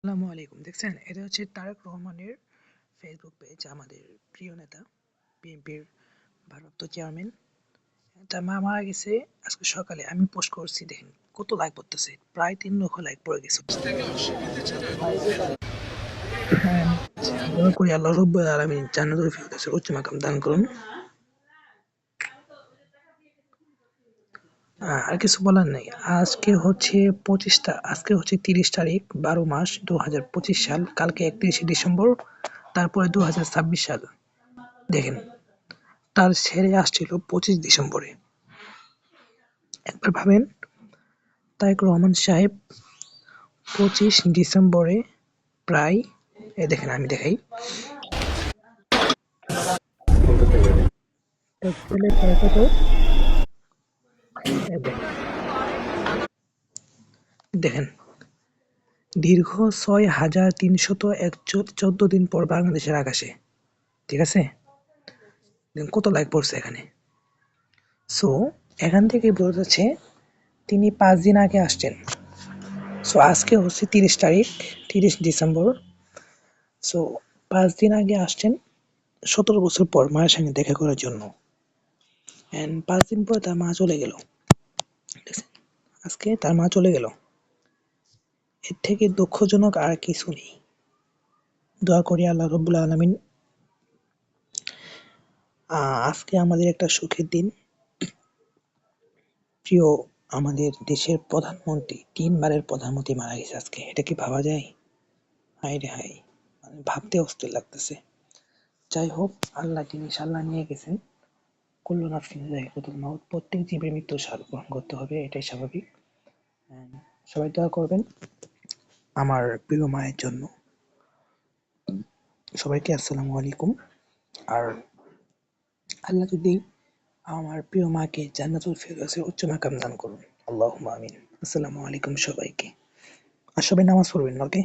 আসসালামু আলাইকুম। দেখছেন, এটা হচ্ছে তারেক রহমানের ফেসবুক পেজ। আমাদের প্রিয় নেতা, বিএনপির ভারপ্রাপ্ত চেয়ারম্যান। তার মা মারা গেছে আজকে সকালে। আমি পোস্ট করছি, দেখেন কত লাইক পড়তেছে, প্রায় 3 লক্ষ লাইক পড়ে গেছে। হ্যাঁ, দোয়া করি আল্লাহ রব্বুল আলামিন জান্নাতুল ফিরদাউসের উচ্চ মাকাম দান করুন। আর কিছু বলার নেই। আজকে হচ্ছে 30 তারিখ, 12 মাস 2025 সাল। কালকে 31শে ডিসেম্বর, তারপরে 2026 সাল। দেখেন, তার ছেড়ে আসছিল 25 ডিসেম্বরে। একবার ভাবেন, তারেক রহমান সাহেব 25 ডিসেম্বরে প্রায়, দেখেন আমি দেখাই, তার ছেলে প্রায় কত, দেখেন, দীর্ঘ 6,314 দিন পর বাংলাদেশের আকাশে। ঠিক আছে, কত লাইক পড়ছে এখানে। সো এখান থেকে বোঝা যাচ্ছে তিনি 5 দিন আগে আসছেন। সো আজকে হচ্ছে 30 তারিখ, 30 ডিসেম্বর। সো 5 দিন আগে আসছেন 17 বছর পর মায়ের সঙ্গে দেখা করার জন্য। অ্যান্ড 5 দিন পর তার মা চলে গেল। আজকে তার মা চলে গেল। এর থেকে দুঃখজনক আর কিছু নেই। দোয়া করি আল্লাহ রব্বুল আলামিন আজকে আমাদের একটা সুখের দিন। প্রিয় আমাদের দেশের প্রধানমন্ত্রী, 3 বারের প্রধানমন্ত্রী মারা গেছে আজকে। এটা কি ভাবা যায়? হায় রে হায়, মানে ভাবতে অস্থির লাগতেছে। যাই হোক, আল্লাহ জিনিস আল্লাহ নিয়ে গেছেন। কুল্লু নাফসিন যায়কাতুল মাউত। প্রত্যেক জীবের মৃত্যুর স্বাদ গ্রহণ করতে হবে, এটাই স্বাভাবিক। সবাই দোয়া করবেন আমার প্রিয় মায়ের জন্য। সবাইকে আসসালামু আলাইকুম। আর আল্লাহ যদি আমার প্রিয় মাকে জান্নাতুল ফেরদৌসের উচ্চ মাকাম দান করুন, আল্লাহুম্মা আমিন। আসসালামু আলাইকুম সবাইকে। আর সবাই নামাজ পড়বেন, ওকে?